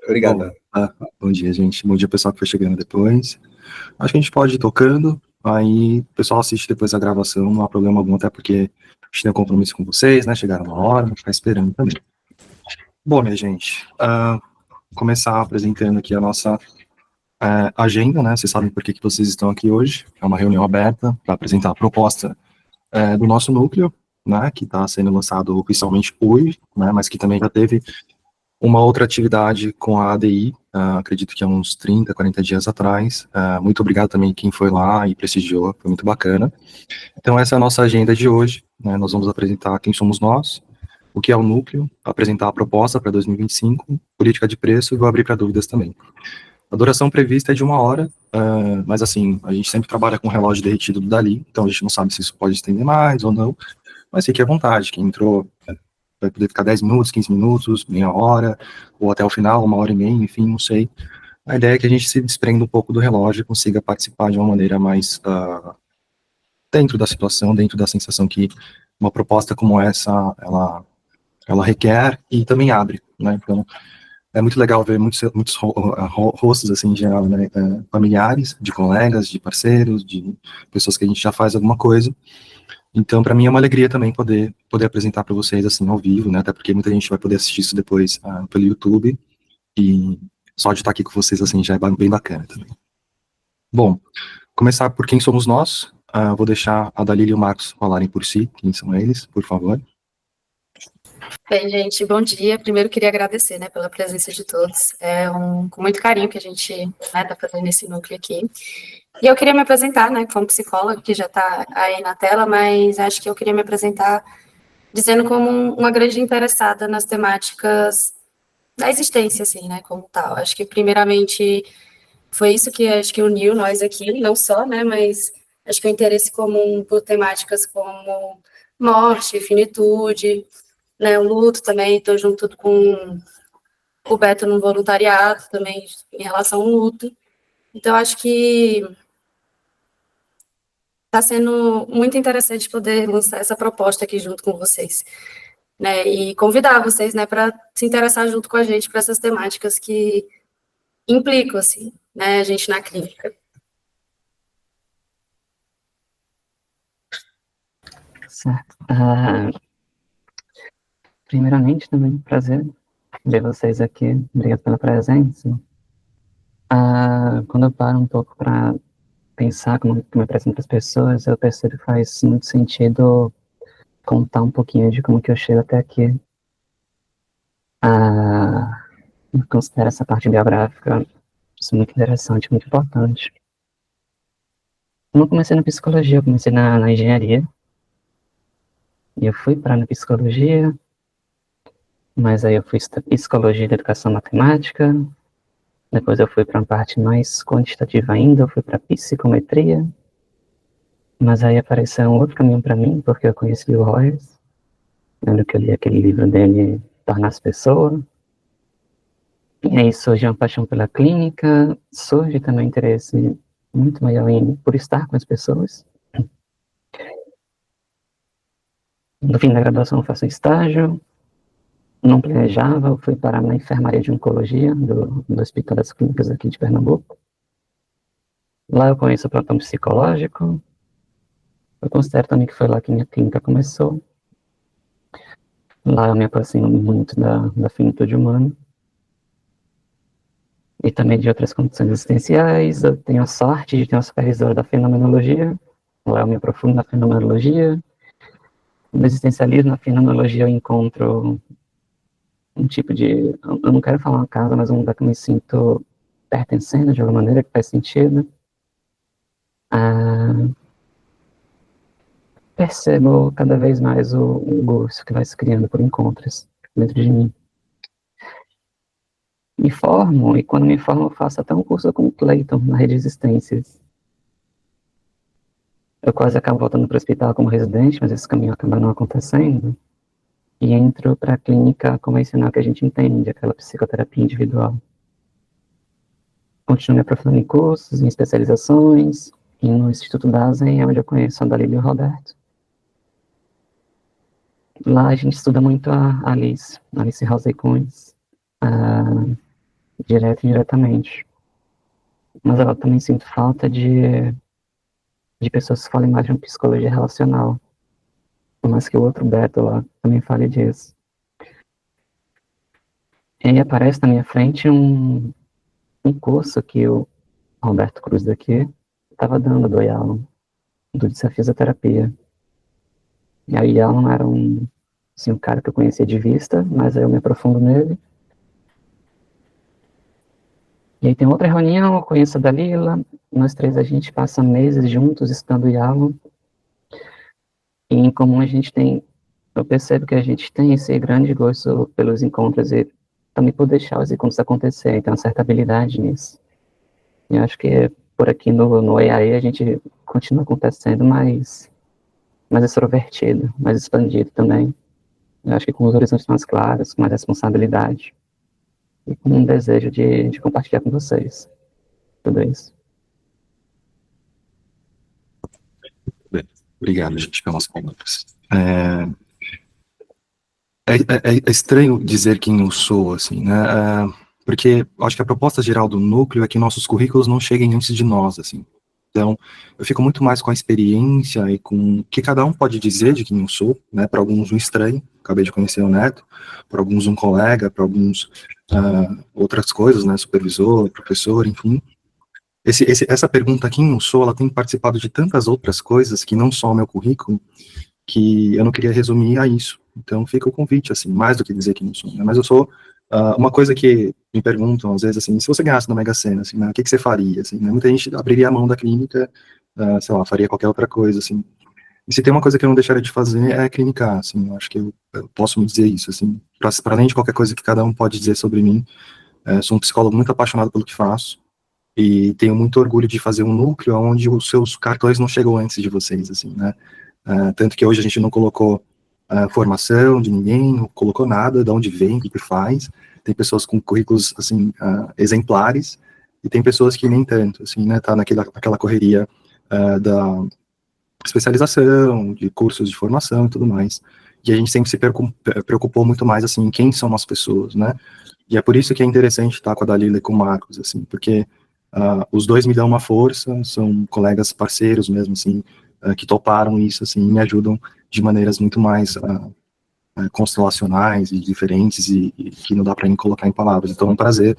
Obrigado. Bom dia, gente. Bom dia, pessoal que foi chegando depois. Acho que a gente pode ir tocando, aí o pessoal assiste depois a gravação, não há problema algum, até porque a gente tem um compromisso com vocês, né? Chegaram na hora, vou ficar esperando também. Bom, minha gente, começar apresentando aqui a nossa agenda, né? Vocês sabem por que vocês estão aqui hoje. É uma reunião aberta para apresentar a proposta do nosso núcleo, né? Que está sendo lançado oficialmente hoje, né? Mas que também já teve uma outra atividade com a ADI, acredito que há uns 30, 40 dias atrás. Muito obrigado também quem foi lá e prestigiou, foi muito bacana. Então essa é a nossa agenda de hoje, né? Nós vamos apresentar quem somos nós, o que é o núcleo, apresentar a proposta para 2025, política de preço e vou abrir para dúvidas também. A duração prevista é de 1 hora, mas assim, a gente sempre trabalha com o relógio derretido do Dali, então a gente não sabe se isso pode estender mais ou não, mas fique à vontade, quem entrou vai poder ficar 10 minutos, 15 minutos, meia hora, ou até o final, 1 hora e meia, enfim, não sei. A ideia é que a gente se desprenda um pouco do relógio e consiga participar de uma maneira mais dentro da situação, dentro da sensação que uma proposta como essa, ela requer e também abre, né? Então, é muito legal ver muitos rostos, assim, em geral, né? Familiares, de colegas, de parceiros, de pessoas que a gente já faz alguma coisa. Então, para mim é uma alegria também poder apresentar para vocês assim ao vivo, né? Até porque muita gente vai poder assistir isso depois pelo YouTube e só de estar aqui com vocês assim já é bem bacana também. Bom, começar por quem somos nós. Vou deixar a Dalila e o Marcos falarem por si, quem são eles, por favor. Bem, gente, bom dia. Primeiro queria agradecer, né, pela presença de todos. Com muito carinho que a gente, né, tá fazendo esse núcleo aqui. E eu queria me apresentar, né, como psicóloga, que já está aí na tela, mas acho que eu queria me apresentar dizendo como uma grande interessada nas temáticas da existência, assim, né, como tal. Acho que, primeiramente, foi isso que acho que uniu nós aqui, não só, né, mas acho que o interesse comum por temáticas como morte, finitude, né, o luto também, estou junto com o Beto no voluntariado também, em relação ao luto. Então, acho que está sendo muito interessante poder lançar essa proposta aqui junto com vocês, né, e convidar vocês, né, para se interessar junto com a gente para essas temáticas que implicam, assim, né, a gente na clínica. Certo. Primeiramente, também, prazer ver vocês aqui. Obrigado pela presença. Quando eu paro um pouco para pensar como eu me apresento para as pessoas, eu percebo que faz muito sentido contar um pouquinho de como que eu chego até aqui. Eu considero essa parte biográfica isso muito interessante, muito importante. Eu não comecei na psicologia, eu comecei na engenharia. E eu fui para a psicologia, mas aí eu fui psicologia de educação matemática. Depois eu fui para uma parte mais quantitativa ainda, eu fui para psicometria. Mas aí apareceu um outro caminho para mim, porque eu conheci o Rogers. Lembro que eu li aquele livro dele, Tornar-se Pessoa. E aí surge uma paixão pela clínica, surge também um interesse muito maior por estar com as pessoas. No fim da graduação eu faço um estágio, não planejava, eu fui parar na enfermaria de oncologia do Hospital das Clínicas aqui de Pernambuco. Lá eu conheço o plantão psicológico, eu considero também que foi lá que minha clínica começou. Lá eu me aproximo muito da finitude humana. E também de outras condições existenciais. Eu tenho a sorte de ter uma supervisora da fenomenologia, lá eu me aprofundo na fenomenologia. No existencialismo, na fenomenologia, eu encontro um tipo de... Eu não quero falar uma casa, mas um lugar que eu me sinto pertencendo de alguma maneira, que faz sentido. Percebo cada vez mais o gosto que vai se criando por encontros dentro de mim. Me formo, e quando me formo eu faço até um curso com o Clayton, na Rede Existências. Eu quase acabo voltando para o hospital como residente, mas esse caminho acaba não acontecendo. E entro para a clínica convencional que a gente entende, aquela psicoterapia individual. Continuo me aprofundando em cursos, em especializações, e no Instituto Dasen é onde eu conheço a Dalila e o Roberto. Lá a gente estuda muito a Alice Rosay Kuntz, direto e indiretamente. Mas eu também sinto falta de pessoas que falem mais de uma psicologia relacional. Por mais que o outro Beto lá também fale disso. E aí aparece na minha frente um curso que o Roberto Cruz daqui estava dando do Yalom, do Desafios da Terapia. E aí Yalom era um cara que eu conhecia de vista, mas aí eu me aprofundo nele. E aí tem outra reunião, eu conheço a Dalila, nós três a gente passa meses juntos estudando Yalom. E em comum eu percebo que a gente tem esse grande gosto pelos encontros e também por deixar os encontros acontecerem, tem uma certa habilidade nisso. E eu acho que por aqui no EAE a gente continua acontecendo mais extrovertido, mais expandido também. Eu acho que com os horizontes mais claros, com mais responsabilidade e com um desejo de compartilhar com vocês tudo isso. Bem, obrigado, gente, pelas palavras. É estranho dizer quem eu sou, assim, né? Porque acho que a proposta geral do núcleo é que nossos currículos não cheguem antes de nós, assim. Então, eu fico muito mais com a experiência e com o que cada um pode dizer de quem eu sou, né? Para alguns um estranho, acabei de conhecer o Neto, para alguns um colega, para alguns outras coisas, né? Supervisor, professor, enfim. Essa pergunta, quem eu sou, ela tem participado de tantas outras coisas que não só o meu currículo, que eu não queria resumir a isso. Então fica o convite, assim, mais do que dizer que não sou, né? Mas eu sou, uma coisa que me perguntam, às vezes, assim, se você ganhasse na Mega Sena, assim, né, o que você faria, assim, né? Muita gente abriria a mão da clínica, sei lá, faria qualquer outra coisa, assim. E se tem uma coisa que eu não deixaria de fazer, é clinicar, assim, eu acho que eu posso me dizer isso, assim, para além de qualquer coisa que cada um pode dizer sobre mim, sou um psicólogo muito apaixonado pelo que faço, e tenho muito orgulho de fazer um núcleo onde os seus cartões não chegam antes de vocês, assim, né? Tanto que hoje a gente não colocou formação de ninguém, não colocou nada, de onde vem, o que faz. Tem pessoas com currículos, assim, exemplares, e tem pessoas que nem tanto, assim, né? Tá naquela correria da especialização, de cursos de formação e tudo mais. E a gente sempre se preocupou muito mais, assim, em quem são as pessoas, né? E é por isso que é interessante estar com a Dalila e com o Marcos, assim, porque os dois me dão uma força, são colegas parceiros mesmo, assim, que toparam isso, assim, e me ajudam de maneiras muito mais constelacionais e diferentes e que não dá para nem colocar em palavras. Então é um prazer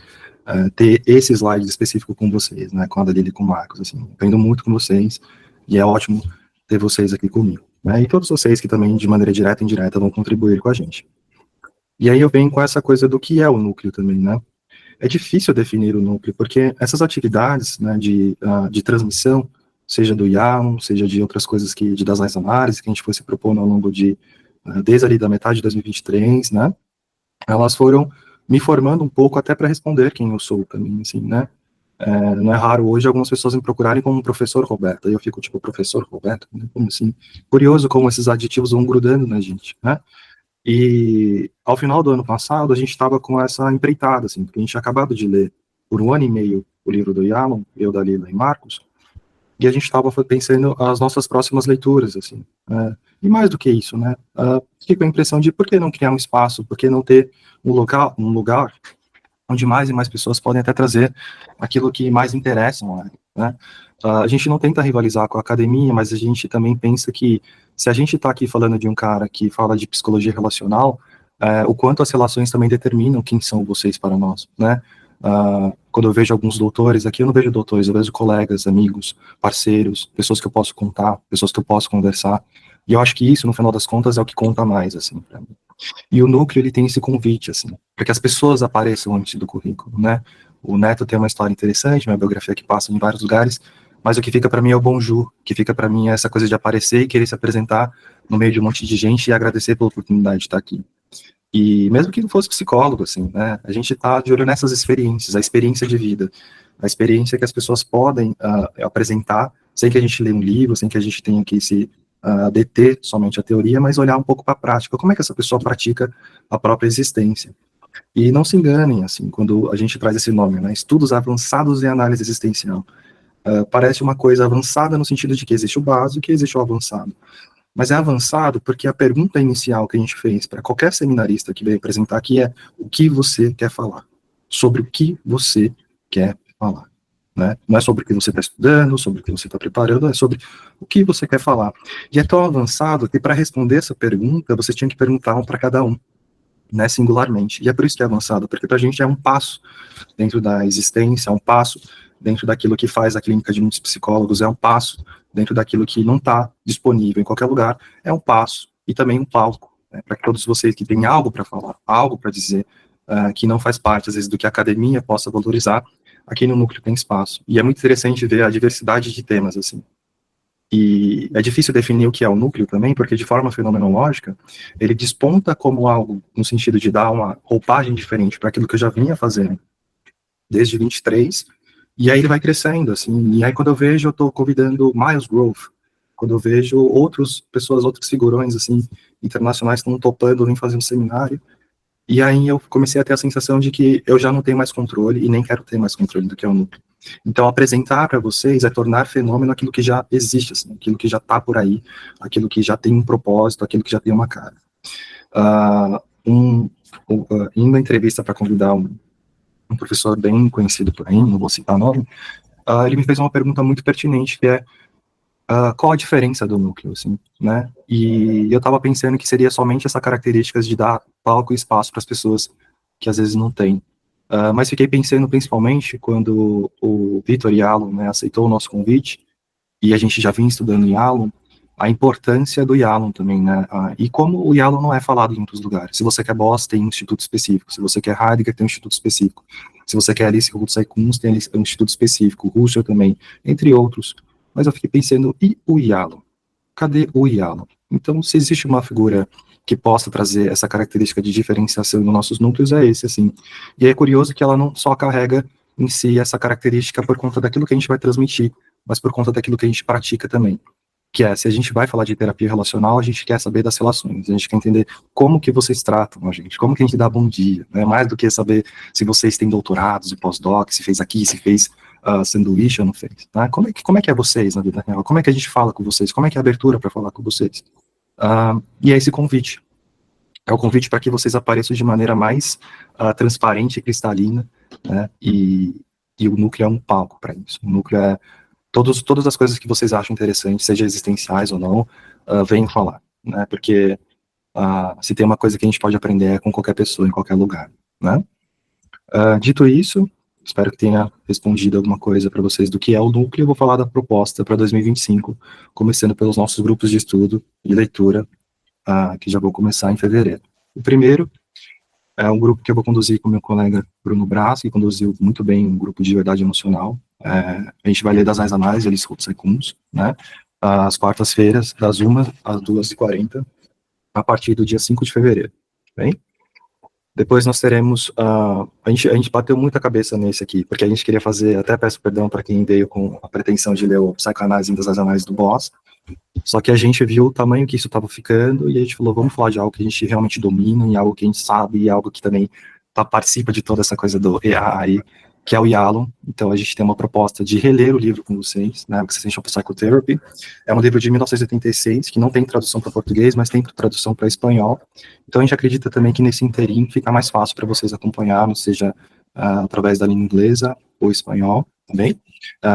ter esse slide específico com vocês, né, com a Dalila e com o Marcos, assim, aprendo muito com vocês e é ótimo ter vocês aqui comigo, né, e todos vocês que também, de maneira direta e indireta, vão contribuir com a gente. E aí eu venho com essa coisa do que é o núcleo também, né. É difícil definir o núcleo, porque essas atividades, né, de transmissão, seja do IAM, seja de outras coisas das análises que a gente foi se propondo ao longo desde ali da metade de 2023, né, elas foram me formando um pouco até para responder quem eu sou também, assim, né. Não é raro hoje algumas pessoas me procurarem como professor Roberto, aí eu fico tipo, professor Roberto? Como assim? Curioso como esses adjetivos vão grudando na gente, né. E ao final do ano passado, a gente estava com essa empreitada, assim, porque a gente tinha acabado de ler por 1 ano e meio o livro do Yalom, eu, Dalila e Marcos, e a gente estava pensando as nossas próximas leituras, assim. E mais do que isso, né? Fiquei com a impressão de por que não criar um espaço, por que não ter um lugar onde mais e mais pessoas podem até trazer aquilo que mais interessa, né? A gente não tenta rivalizar com a academia, mas a gente também pensa que se a gente está aqui falando de um cara que fala de psicologia relacional, o quanto as relações também determinam quem são vocês para nós, né? Quando eu vejo alguns doutores aqui, eu não vejo doutores, eu vejo colegas, amigos, parceiros, pessoas que eu posso contar, pessoas que eu posso conversar, e eu acho que isso, no final das contas, é o que conta mais, assim, para mim. E o núcleo, ele tem esse convite, assim, para que as pessoas apareçam antes do currículo, né? O Neto tem uma história interessante, uma biografia que passa em vários lugares, mas o que fica para mim é o bonjour, o que fica para mim é essa coisa de aparecer e querer se apresentar no meio de um monte de gente e agradecer pela oportunidade de estar aqui. E mesmo que não fosse psicólogo, assim, né? A gente está de olho nessas experiências, a experiência de vida, a experiência que as pessoas podem apresentar, sem que a gente leia um livro, sem que a gente tenha que se deter somente a teoria, mas olhar um pouco para a prática. Como é que essa pessoa pratica a própria existência? E não se enganem, assim, quando a gente traz esse nome, né? Estudos avançados em análise existencial. Parece uma coisa avançada no sentido de que existe o básico e existe o avançado. Mas é avançado porque a pergunta inicial que a gente fez para qualquer seminarista que veio apresentar aqui é: o que você quer falar? Sobre o que você quer falar. Né? Não é sobre o que você está estudando, sobre o que você está preparando, é sobre o que você quer falar. E é tão avançado que para responder essa pergunta, você tinha que perguntar um para cada um, né, singularmente. E é por isso que é avançado, porque para a gente é um passo dentro da existência, é um passo dentro daquilo que faz a clínica de muitos psicólogos, é um passo dentro daquilo que não está disponível em qualquer lugar, é um passo e também um palco, né, para que todos vocês que têm algo para falar, algo para dizer, que não faz parte, às vezes, do que a academia possa valorizar, aqui no núcleo tem espaço. E é muito interessante ver a diversidade de temas, assim. E é difícil definir o que é o núcleo também, porque de forma fenomenológica, ele desponta como algo no sentido de dar uma roupagem diferente para aquilo que eu já vinha fazendo desde 23, e aí ele vai crescendo, assim, e aí quando eu vejo, eu estou convidando Miles Grove, quando eu vejo outras figurões, assim, internacionais estão topando, vem fazer um seminário, e aí eu comecei a ter a sensação de que eu já não tenho mais controle e nem quero ter mais controle do que é o núcleo. Então, apresentar para vocês é tornar fenômeno aquilo que já existe, assim, aquilo que já está por aí, aquilo que já tem um propósito, aquilo que já tem uma cara. Em uma entrevista para convidar um professor bem conhecido por aí, não vou citar o nome, ele me fez uma pergunta muito pertinente, que é qual a diferença do núcleo, assim, né? E eu estava pensando que seria somente essa característica de dar palco e espaço para as pessoas que às vezes não têm. Mas fiquei pensando principalmente quando o Vitor Yalom, né, aceitou o nosso convite, e a gente já vinha estudando Yalom, a importância do Yalom também, né? E como o Yalom não é falado em outros lugares. Se você quer Boss, tem um instituto específico. Se você quer Heidegger, tem um instituto específico. Se você quer Alice Ruth-Sai-Kunz, tem um instituto específico. Russell também, entre outros. Mas eu fiquei pensando, e o Yalom? Cadê o Yalom? Então, se existe uma figura que possa trazer essa característica de diferenciação nos nossos núcleos, é esse, assim. E é curioso que ela não só carrega em si essa característica por conta daquilo que a gente vai transmitir, mas por conta daquilo que a gente pratica também. Que é, se a gente vai falar de terapia relacional, a gente quer saber das relações, a gente quer entender como que vocês tratam a gente, como que a gente dá bom dia, né? Mais do que saber se vocês têm doutorados e pós-doc, se fez aqui, se fez sanduíche ou não fez, né? Como é que é vocês na vida real? Como é que a gente fala com vocês? Como é que é a abertura para falar com vocês? E é esse convite. É o convite para que vocês apareçam de maneira mais transparente e cristalina, né? E o núcleo é um palco para isso. O núcleo é todas as coisas que vocês acham interessantes, seja existenciais ou não, venham falar, né? Porque se tem uma coisa que a gente pode aprender é com qualquer pessoa, em qualquer lugar, né? Dito isso, espero que tenha respondido alguma coisa para vocês do que é o núcleo. Eu vou falar da proposta para 2025, começando pelos nossos grupos de estudo e leitura, que já vou começar em fevereiro. O primeiro é um grupo que eu vou conduzir com meu colega Bruno Braz, que conduziu muito bem um grupo de verdade emocional. A gente vai ler das Análises, Alice Ruth-Sai-Kunz, né? Às quartas-feiras, das 1 às 2h40, a partir do dia 5 de fevereiro. Bem? Depois nós teremos, a gente bateu muita cabeça nesse aqui, porque a gente queria fazer, até peço perdão para quem veio com a pretensão de ler o Psicanálise das Análises do Boss, só que a gente viu o tamanho que isso estava ficando, e a gente falou, vamos falar de algo que a gente realmente domina, e algo que a gente sabe, e algo que também participa de toda essa coisa do EAI, que é o Yalom. Então a gente tem uma proposta de reler o livro com vocês, né, Existential Psychotherapy. É um livro de 1986, que não tem tradução para português, mas tem tradução para espanhol. Então a gente acredita também que nesse interim fica mais fácil para vocês acompanhar, seja através da língua inglesa ou espanhol, também.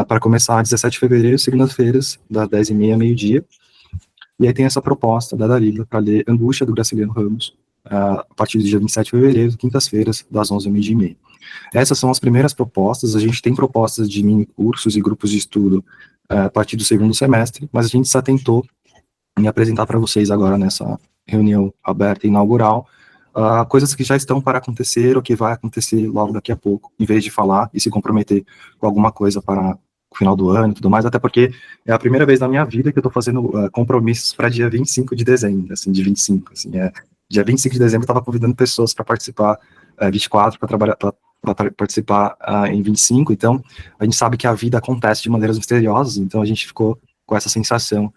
Para começar, 17 de fevereiro, segundas-feiras, das 10h30 ao meio-dia. E aí tem essa proposta da Dalila para ler Angústia, do Graciliano Ramos, a partir do dia 27 de fevereiro, quintas-feiras, das 11h ao meio-dia. Essas são as primeiras propostas. A gente tem propostas de mini-cursos e grupos de estudo a partir do segundo semestre, mas a gente se atentou em apresentar para vocês agora nessa reunião aberta e inaugural coisas que já estão para acontecer ou que vai acontecer logo daqui a pouco, em vez de falar e se comprometer com alguma coisa para o final do ano e tudo mais, até porque é a primeira vez na minha vida que eu estou fazendo compromissos para dia 25 de dezembro, assim, de 25, assim, dia 25 de dezembro eu estava convidando pessoas para participar, 24 para trabalhar, para participar em 25, então a gente sabe que a vida acontece de maneiras misteriosas, então a gente ficou com essa sensação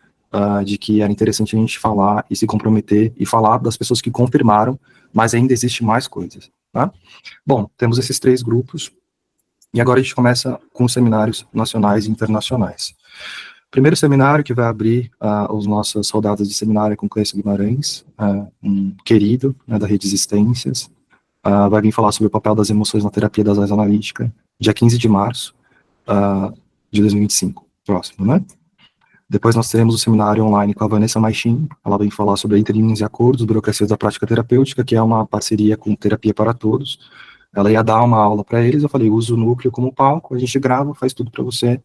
de que era interessante a gente falar e se comprometer e falar das pessoas que confirmaram, mas ainda existe mais coisas, tá? Bom, temos esses 3 grupos, e agora a gente começa com os seminários nacionais e internacionais. Primeiro seminário que vai abrir os nossos soldados de seminário com Cleison Guimarães, um querido, né, da Rede Existências. Vai vir falar sobre o papel das emoções na terapia das áreas analíticas, dia 15 de março de 2025, próximo, né? Depois nós teremos o seminário online com a Vanessa Maichin. Ela vem falar sobre interlinhas e acordos, burocracias da prática terapêutica, que é uma parceria com Terapia para Todos. Ela ia dar uma aula para eles, eu falei, usa o núcleo como palco, a gente grava, faz tudo para você,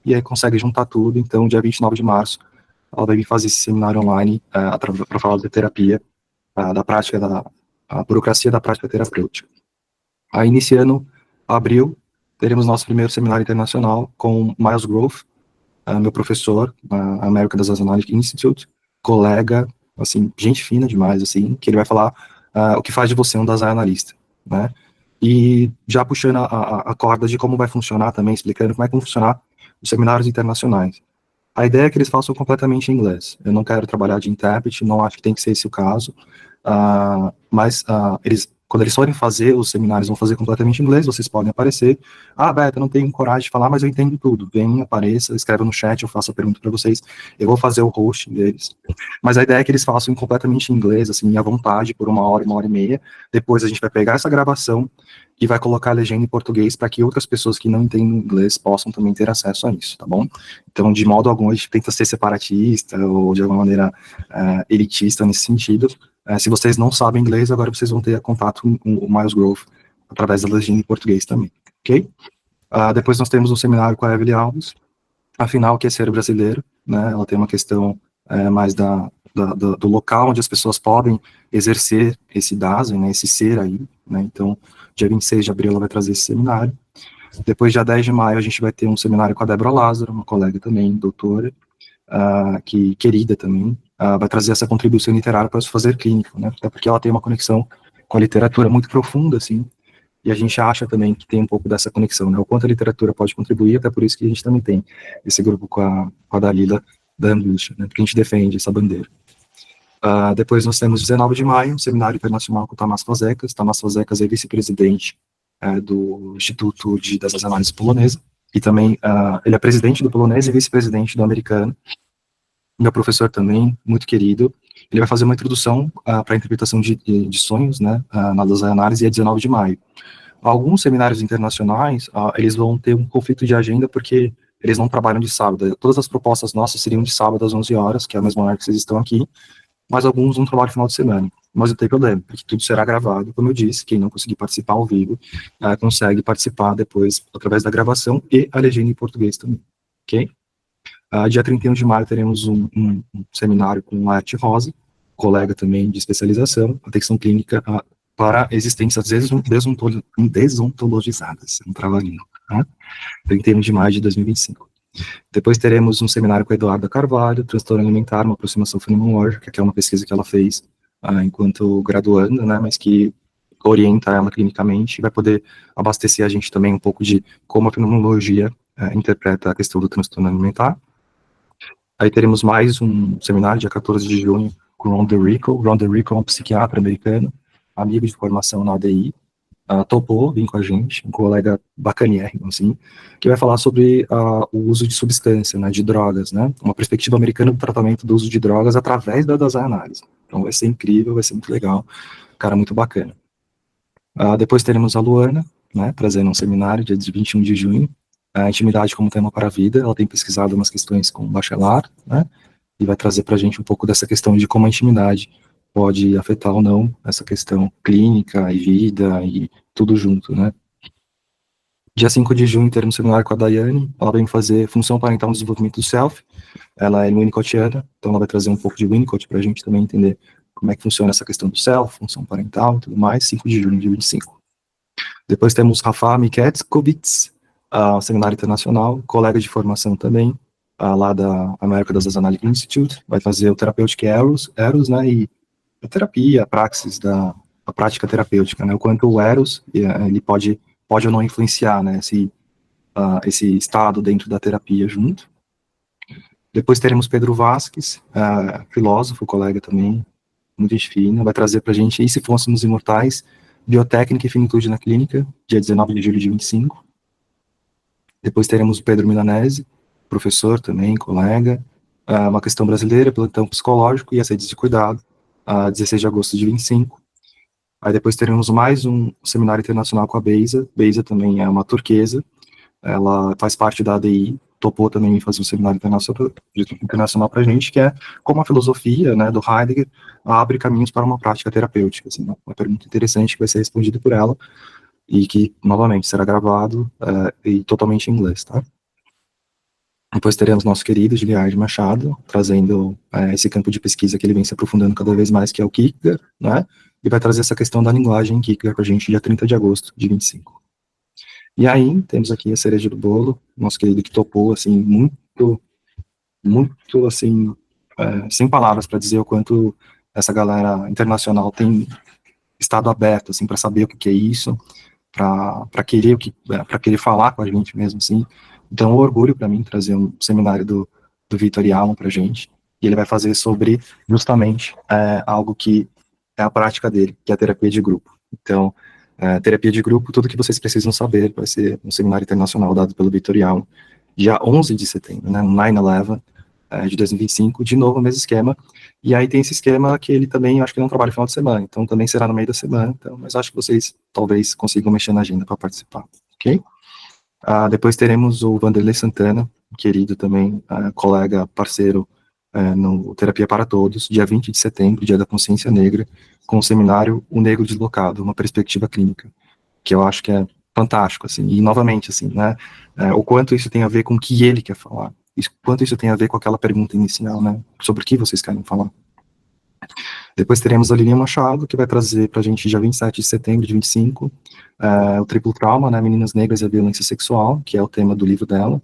e aí consegue juntar tudo. Então, dia 29 de março, ela vai vir fazer esse seminário online para falar da terapia, da prática, a burocracia da prática terapêutica. Aí, iniciando abril, teremos nosso primeiro seminário internacional com Miles Grove, meu professor, na American Disaster Analytics Institute, colega, assim, gente fina demais, assim, que ele vai falar o que faz de você um data analista, né? E já puxando a corda de como vai funcionar também, explicando como é que vão funcionar os seminários internacionais. A ideia é que eles façam completamente em inglês. Eu não quero trabalhar de intérprete, não acho que tem que ser esse o caso, mas quando eles forem fazer os seminários, vão fazer completamente em inglês, vocês podem aparecer. Beto, eu não tenho coragem de falar, mas eu entendo tudo. Vem, apareça, escreva no chat, eu faço a pergunta para vocês, eu vou fazer o hosting deles. Mas a ideia é que eles façam completamente em inglês, assim, à vontade, por 1 hora e meia. Depois a gente vai pegar essa gravação e vai colocar a legenda em português para que outras pessoas que não entendem inglês possam também ter acesso a isso, tá bom? Então, de modo algum, a gente tenta ser separatista ou de alguma maneira elitista nesse sentido. Se vocês não sabem inglês, agora vocês vão ter contato com o Miles Grove através da legenda em português também, ok? Depois nós temos um seminário com a Evelyn Alves, afinal, que é ser brasileiro, né? Ela tem uma questão mais do local onde as pessoas podem exercer esse DASM, né? Esse ser aí, né? Então, dia 26 de abril ela vai trazer esse seminário. Depois, dia 10 de maio, a gente vai ter um seminário com a Débora Lázaro, uma colega também, doutora, que querida também, vai trazer essa contribuição literária para se fazer clínico, né? Até porque ela tem uma conexão com a literatura muito profunda, assim, e a gente acha também que tem um pouco dessa conexão, né? O quanto a literatura pode contribuir, até por isso que a gente também tem esse grupo com a Dalila da Angústia, né? Porque a gente defende essa bandeira. Depois nós temos 19 de maio, um seminário internacional com o Tamás Fazekas. Tamás Fazekas é vice-presidente do Instituto das Análises Polonesa, e também ele é presidente do polonês e vice-presidente do americano. Meu professor também, muito querido. Ele vai fazer uma introdução para a interpretação de sonhos, né, na análise, é 19 de maio. Alguns seminários internacionais, eles vão ter um conflito de agenda porque eles não trabalham de sábado. Todas as propostas nossas seriam de sábado às 11 horas, que é a mesma hora que vocês estão aqui, mas alguns vão trabalhar no final de semana. Mas não tem problema, porque tudo será gravado, como eu disse, quem não conseguir participar ao vivo, consegue participar depois através da gravação e a legenda em português também, ok? Dia 31 de maio teremos um seminário com a Arte Rosa, colega também de especialização, atenção clínica para existências desontologizadas, um trava-língua, tá? 31 de maio de 2025. Depois teremos um seminário com a Eduarda Carvalho, transtorno alimentar, uma aproximação fenomenológica, que é uma pesquisa que ela fez enquanto graduanda, né, mas que orienta ela clinicamente e vai poder abastecer a gente também um pouco de como a fenomenologia interpreta a questão do transtorno alimentar. Aí teremos mais um seminário, dia 14 de junho, com Ron DeRico. Ron DeRico é um psiquiatra americano, amigo de formação na ADI, topou vir com a gente, um colega bacanérrimo, assim, que vai falar sobre o uso de substância, né, de drogas, né, uma perspectiva americana do tratamento do uso de drogas através da análise. Então vai ser incrível, vai ser muito legal, cara muito bacana. Depois teremos a Luana, né, trazendo um seminário, dia 21 de junho, a intimidade como tema para a vida. Ela tem pesquisado umas questões com Bachelard, né, e vai trazer para a gente um pouco dessa questão de como a intimidade pode afetar ou não essa questão clínica e vida e tudo junto, né. Dia 5 de junho teremos um seminário com a Daiane. Ela vem fazer função parental no desenvolvimento do self. Ela é winnicottiana, então ela vai trazer um pouco de Winnicott para a gente também entender como é que funciona essa questão do self, função parental e tudo mais. 5 de junho de 25. Depois temos Rafa Miketskowitz, seminário internacional, colega de formação também, lá da American Disaster Analytics Institute, vai fazer o Therapeutic Eros, né, e a terapia, a praxis a prática terapêutica, né, o quanto o Eros, ele pode ou não influenciar, né, esse estado dentro da terapia junto. Depois teremos Pedro Vasques, filósofo, colega também, muito gente fina, vai trazer pra gente, e se fôssemos imortais, biotécnica e finitude na clínica, dia 19 de julho de 25. Depois teremos o Pedro Milanese, professor também, colega, uma questão brasileira, plantão psicológico e as redes de cuidado, 16 de agosto de 25. Aí depois teremos mais um seminário internacional com a Beisa. Beisa também é uma ela faz parte da ADI, topou também fazer um seminário internacional para a gente, que é como a filosofia, né, do Heidegger abre caminhos para uma prática terapêutica. Assim, uma pergunta interessante que vai ser respondida por ela e que, novamente, será gravado e totalmente em inglês, tá? Depois teremos nosso querido Giliard Machado, trazendo esse campo de pesquisa que ele vem se aprofundando cada vez mais, que é o Kierkegaard, né? E vai trazer essa questão da linguagem em Kierkegaard com a gente dia 30 de agosto de 25. E aí, temos aqui a cereja do bolo, nosso querido que topou, assim, muito, assim, sem palavras para dizer o quanto essa galera internacional tem estado aberto, assim, para saber o que é isso, para querer falar com a gente mesmo, assim. Então, é um orgulho para mim trazer um seminário do Victor Yalom para a gente, e ele vai fazer sobre, justamente, algo que é a prática dele, que é a terapia de grupo. Então, terapia de grupo, tudo que vocês precisam saber, vai ser um seminário internacional dado pelo Victor Yalom, dia 11 de setembro, né, no 9/11 de 2025, de novo o mesmo esquema, e aí tem esse esquema que ele também, eu acho que não trabalha no final de semana, então também será no meio da semana, então, mas acho que vocês talvez consigam mexer na agenda para participar, ok? Depois teremos o Vanderlei Santana, querido também, colega, parceiro no Terapia para Todos, dia 20 de setembro, dia da consciência negra, com o seminário O Negro Deslocado, uma perspectiva clínica, que eu acho que é fantástico, assim, e novamente, assim, né, o quanto isso tem a ver com o que ele quer falar, quanto isso tem a ver com aquela pergunta inicial, né, sobre o que vocês querem falar. Depois teremos a Lilian Machado, que vai trazer para a gente, dia 27 de setembro de 25, o triplo trauma, né, Meninas Negras e a Violência Sexual, que é o tema do livro dela.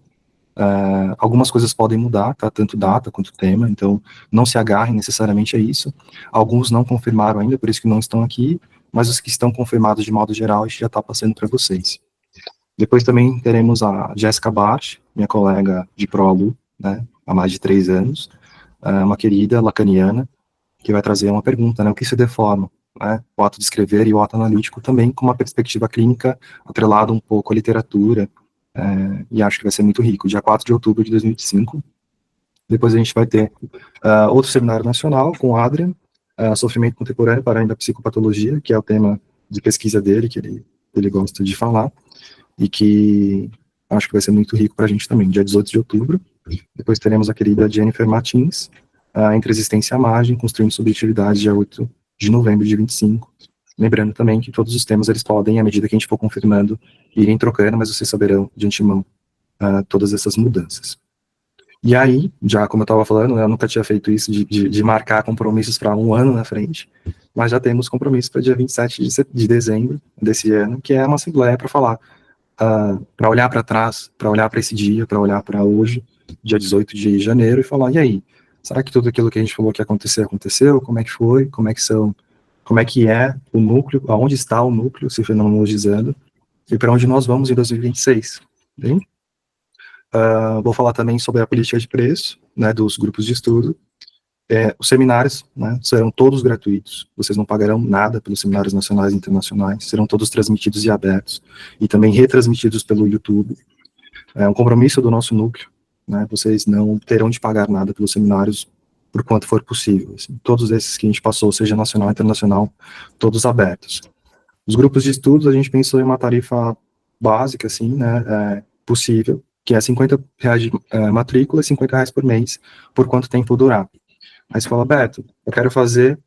Algumas coisas podem mudar, tá, tanto data quanto tema, então não se agarrem necessariamente a isso. Alguns não confirmaram ainda, por isso que não estão aqui, mas os que estão confirmados de modo geral, a gente já está passando para vocês. Depois também teremos a Jéssica Bart, minha colega de ProAlu, né, há mais de 3 anos, uma querida lacaniana, que vai trazer uma pergunta, né, o que se deforma, né, o ato de escrever e o ato analítico também com uma perspectiva clínica atrelada um pouco à literatura, e acho que vai ser muito rico, dia 4 de outubro de 2025. Depois a gente vai ter outro seminário nacional com o Adrian, Sofrimento Contemporâneo para a Psicopatologia, que é o tema de pesquisa dele, que ele gosta de falar, e que acho que vai ser muito rico para a gente também, dia 18 de outubro. Depois teremos a querida Jennifer Martins, Entre Existência e a Margem, Construindo Subjetividade, dia 8 de novembro de 25. Lembrando também que todos os temas, eles podem, à medida que a gente for confirmando, irem trocando, mas vocês saberão de antemão todas essas mudanças. E aí, já como eu estava falando, eu nunca tinha feito isso de marcar compromissos para um ano na frente, mas já temos compromisso para dia 27 de dezembro desse ano, que é uma assembleia para falar, para olhar para trás, para olhar para esse dia, para olhar para hoje, dia 18 de janeiro, e falar, e aí, será que tudo aquilo que a gente falou que aconteceu? Como é que foi? Como é que é o núcleo? Aonde está o núcleo se fenomenologizando? E para onde nós vamos em 2026? Bem? Vou falar também sobre a política de preço, né, dos grupos de estudo. Os seminários, né, serão todos gratuitos. Vocês não pagarão nada pelos seminários nacionais e internacionais. Serão todos transmitidos e abertos. E também retransmitidos pelo YouTube. É um compromisso do nosso núcleo, né, vocês não terão de pagar nada pelos seminários por quanto for possível. Assim, todos esses que a gente passou, seja nacional ou internacional, todos abertos. Os grupos de estudos, a gente pensou em uma tarifa básica, assim, né, possível, que é R$50 de matrícula e R$50 por mês, por quanto tempo durar. Aí você fala, Beto, eu quero fazer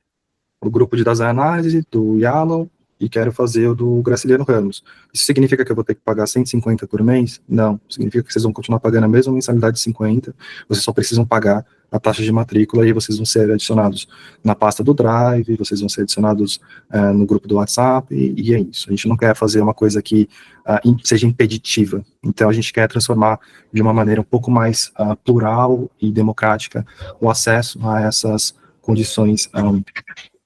o grupo de das análise, do Yalom, e quero fazer o do Graciliano Ramos. Isso significa que eu vou ter que pagar 150 por mês? Não. Significa que vocês vão continuar pagando a mesma mensalidade de 50, vocês só precisam pagar a taxa de matrícula e vocês vão ser adicionados na pasta do Drive, vocês vão ser adicionados no grupo do WhatsApp, e é isso. A gente não quer fazer uma coisa que seja impeditiva. Então, a gente quer transformar de uma maneira um pouco mais plural e democrática o acesso a essas condições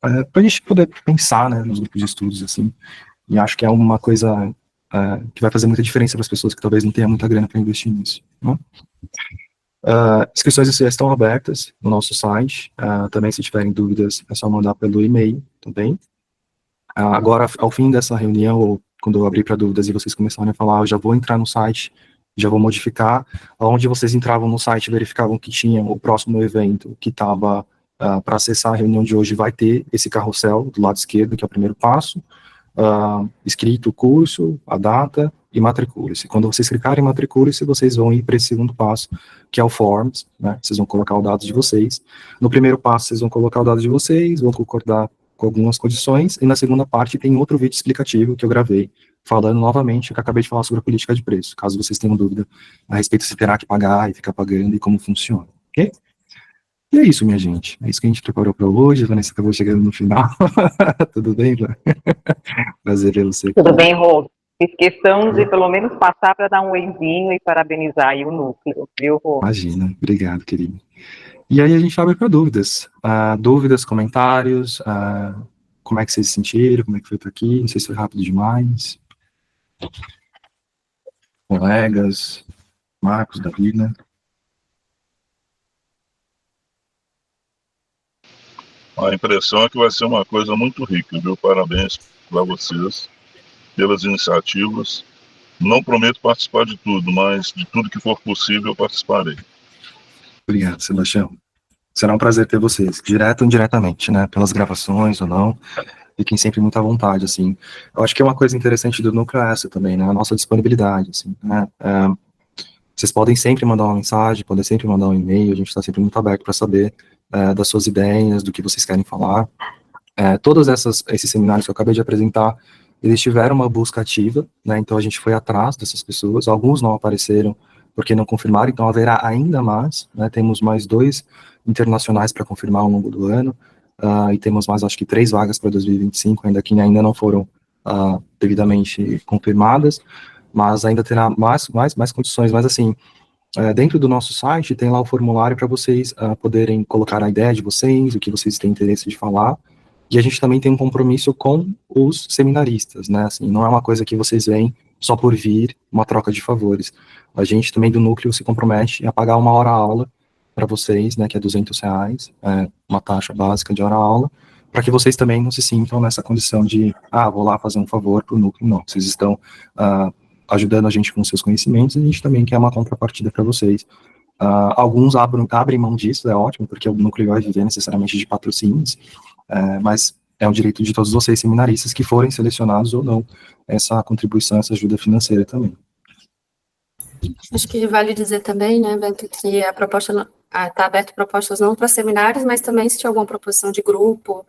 para a gente poder pensar, né, nos grupos de estudos, assim, e acho que é uma coisa que vai fazer muita diferença para as pessoas que talvez não tenham muita grana para investir nisso, né? Inscrições já estão abertas no nosso site, também se tiverem dúvidas é só mandar pelo e-mail também. Agora, ao fim dessa reunião, ou quando eu abrir para dúvidas e vocês começarem a falar, eu já vou entrar no site Já vou modificar. Onde vocês entravam no site, verificavam que tinha o próximo evento que estava para acessar a reunião de hoje, vai ter esse carrossel do lado esquerdo, que é o primeiro passo, escrito o curso, a data e matricule-se. Quando vocês clicarem em matricule-se, vocês vão ir para esse segundo passo, que é o Forms, né? Vocês vão colocar os dados de vocês. No primeiro passo, vocês vão colocar os dados de vocês, vão concordar com algumas condições, e na segunda parte tem outro vídeo explicativo que eu gravei, falando novamente o que eu acabei de falar sobre a política de preço, caso vocês tenham dúvida a respeito se terá que pagar e ficar pagando e como funciona, ok? E é isso, minha gente. É isso que a gente preparou para hoje. A Vanessa acabou chegando no final. Tudo bem, Van? Prazer ver você aqui. Tudo bem, Rô? Fiz questão de pelo menos passar para dar um oizinho e parabenizar aí o núcleo, viu, Rô? Imagina. Obrigado, querido. E aí a gente abre para dúvidas. Dúvidas, comentários, como é que vocês se sentiram, como é que foi estar aqui, não sei se foi rápido demais. Colegas, Marcos, Davi, né? A impressão é que vai ser uma coisa muito rica, viu? Parabéns para vocês pelas iniciativas. Não prometo participar de tudo, mas de tudo que for possível eu participarei. Obrigado, Sebastião. Será um prazer ter vocês, direto ou indiretamente, né? Pelas gravações ou não. Fiquem sempre muito à vontade, assim. Eu acho que é uma coisa interessante do núcleo é essa também, né? A nossa disponibilidade, assim, né? Vocês podem sempre mandar uma mensagem, podem sempre mandar um e-mail, a gente está sempre muito aberto para saber das suas ideias, do que vocês querem falar. Todos esses seminários que eu acabei de apresentar, eles tiveram uma busca ativa, né? Então a gente foi atrás dessas pessoas, alguns não apareceram porque não confirmaram, então haverá ainda mais, né? Temos mais 2 internacionais para confirmar ao longo do ano, e temos mais, acho que 3 vagas para 2025, ainda não foram devidamente confirmadas, mas ainda terá mais condições, mas assim, dentro do nosso site tem lá o formulário para vocês poderem colocar a ideia de vocês, o que vocês têm interesse de falar, e a gente também tem um compromisso com os seminaristas, né, assim, não é uma coisa que vocês veem só por vir, uma troca de favores. A gente também do núcleo se compromete a pagar uma hora-aula para vocês, né, que é R$200, uma taxa básica de hora-aula, para que vocês também não se sintam nessa condição de, vou lá fazer um favor para o núcleo, não, vocês estão ajudando a gente com seus conhecimentos, e a gente também quer uma contrapartida para vocês. Alguns abrem mão disso, é ótimo, porque o núcleo vai viver necessariamente de patrocínios, mas é um direito de todos vocês seminaristas que forem selecionados ou não, essa contribuição, essa ajuda financeira também. Acho que vale dizer também, né, Beto, que a proposta está aberta propostas não para seminários, mas também se tiver alguma proposição de grupo,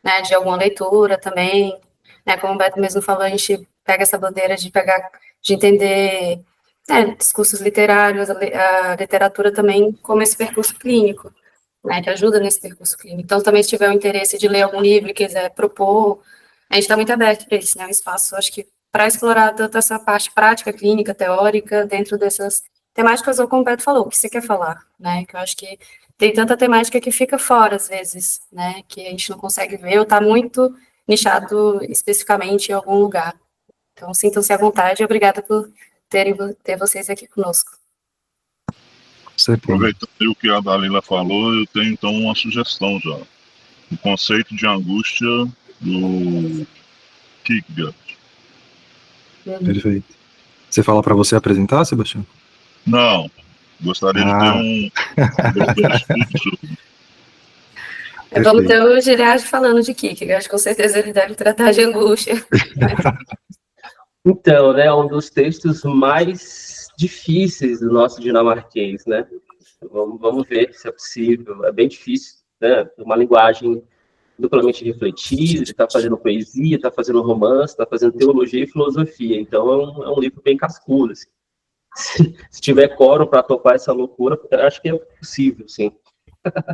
né, de alguma leitura também, né, como o Beto mesmo falou, a gente pega essa bandeira de entender discursos literários, a literatura também como esse percurso clínico, né, que ajuda nesse percurso clínico. Então, também se tiver o interesse de ler algum livro e quiser propor, a gente está muito aberto para isso, né, um espaço, acho que para explorar tanto essa parte prática, clínica, teórica, dentro dessas temáticas, ou como o Beto falou, o que você quer falar, né, que eu acho que tem tanta temática que fica fora, às vezes, né, que a gente não consegue ver, ou está muito nichado especificamente em algum lugar. Então, sintam-se à vontade e obrigada por ter vocês aqui conosco. Aproveitando o que a Dalila falou, eu tenho então uma sugestão já. O conceito de angústia do Kierkegaard. Perfeito. Você fala para você apresentar, Sebastião? Não, gostaria de ter um estudo. Vamos ter o Giriard falando de Kierkegaard, com certeza ele deve tratar de angústia. Então, né, um dos textos mais difíceis do nosso dinamarquês, né? Vamos ver se é possível. É bem difícil, né? Uma linguagem duplamente refletida, está fazendo poesia, está fazendo romance, está fazendo teologia e filosofia. Então, é um livro bem cascudo, assim. Se tiver coro para topar essa loucura, acho que é possível, sim.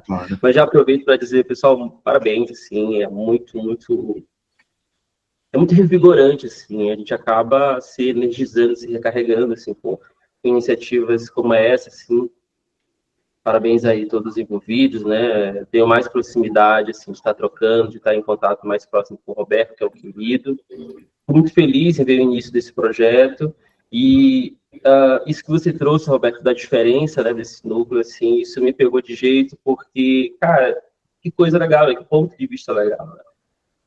Claro. Mas já aproveito para dizer, pessoal, parabéns, assim, é muito revigorante, assim, a gente acaba se energizando, se recarregando, assim, com iniciativas como essa, assim. Parabéns aí a todos os envolvidos, né? Tenho mais proximidade, assim, de estar trocando, de estar em contato mais próximo com o Roberto, que é o querido. Muito feliz em ver o início desse projeto. E isso que você trouxe, Roberto, da diferença, né, desse núcleo, assim, isso me pegou de jeito, porque, cara, que coisa legal, que ponto de vista legal, né?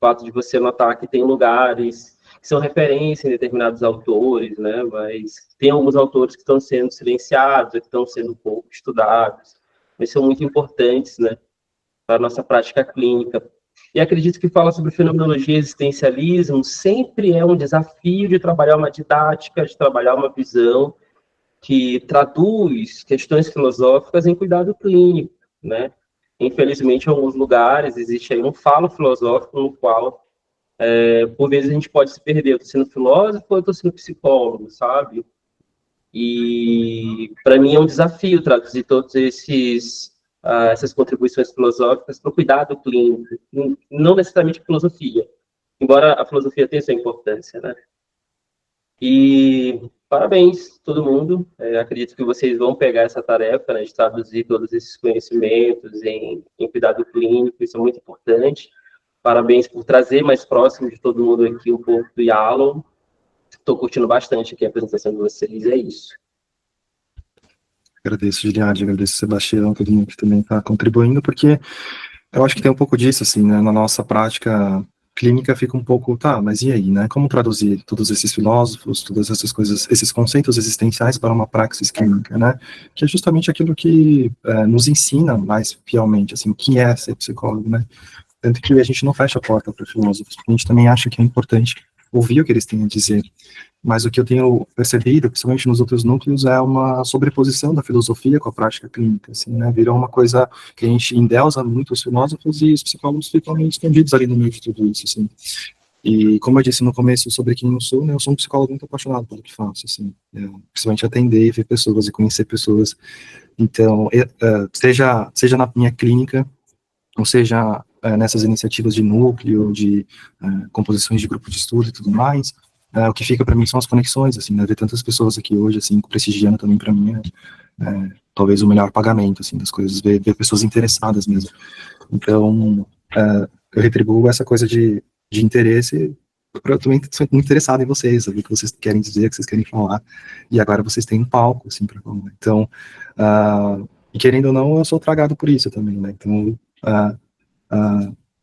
O fato de você notar que tem lugares são referência em determinados autores, né? Mas tem alguns autores que estão sendo silenciados, que estão sendo pouco estudados, mas são muito importantes, né, para a nossa prática clínica. E acredito que falar sobre fenomenologia e existencialismo sempre é um desafio de trabalhar uma didática, de trabalhar uma visão que traduz questões filosóficas em cuidado clínico, né? Infelizmente, em alguns lugares existe aí um falo filosófico no qual, por vezes, a gente pode se perder. Eu estou sendo filósofo ou eu estou sendo psicólogo, sabe? E, para mim, é um desafio traduzir todos essas contribuições filosóficas para o cuidado clínico, não necessariamente filosofia, embora a filosofia tenha sua importância, né? E parabéns, todo mundo. Acredito que vocês vão pegar essa tarefa, né, de traduzir todos esses conhecimentos em cuidado clínico, isso é muito importante. Parabéns por trazer mais próximo de todo mundo aqui um pouco do Yalom. Estou curtindo bastante aqui a apresentação de vocês, é isso. Agradeço, Giliad, agradeço, Sebastião, todo mundo que também está contribuindo, porque eu acho que tem um pouco disso, assim, né, na nossa prática clínica fica um pouco, tá, mas e aí, né, como traduzir todos esses filósofos, todas essas coisas, esses conceitos existenciais para uma praxis clínica, né, que é justamente aquilo que nos ensina mais fielmente, assim, o que é ser psicólogo, né, tanto que a gente não fecha a porta para filósofos, porque a gente também acha que é importante ouvir o que eles têm a dizer, mas o que eu tenho percebido, principalmente nos outros núcleos, é uma sobreposição da filosofia com a prática clínica, assim, né, virou uma coisa que a gente endeusa muito os filósofos e os psicólogos ficam meio escondidos ali no meio de tudo isso, assim. E como eu disse no começo sobre quem eu sou, né, eu sou um psicólogo muito apaixonado pelo que faço, assim, principalmente atender e ver pessoas e conhecer pessoas. Então, seja na minha clínica, ou seja nessas iniciativas de núcleo, de composições de grupo de estudo e tudo mais, o que fica para mim são as conexões, assim, né, ver tantas pessoas aqui hoje, assim, prestigiando também para mim talvez o melhor pagamento, assim, das coisas, ver pessoas interessadas mesmo. Então, eu retribuo essa coisa de interesse, eu também sou muito interessado em vocês, saber o que vocês querem dizer, o que vocês querem falar, e agora vocês têm um palco, assim, para falar. Então, e querendo ou não, eu sou tragado por isso também, né, então,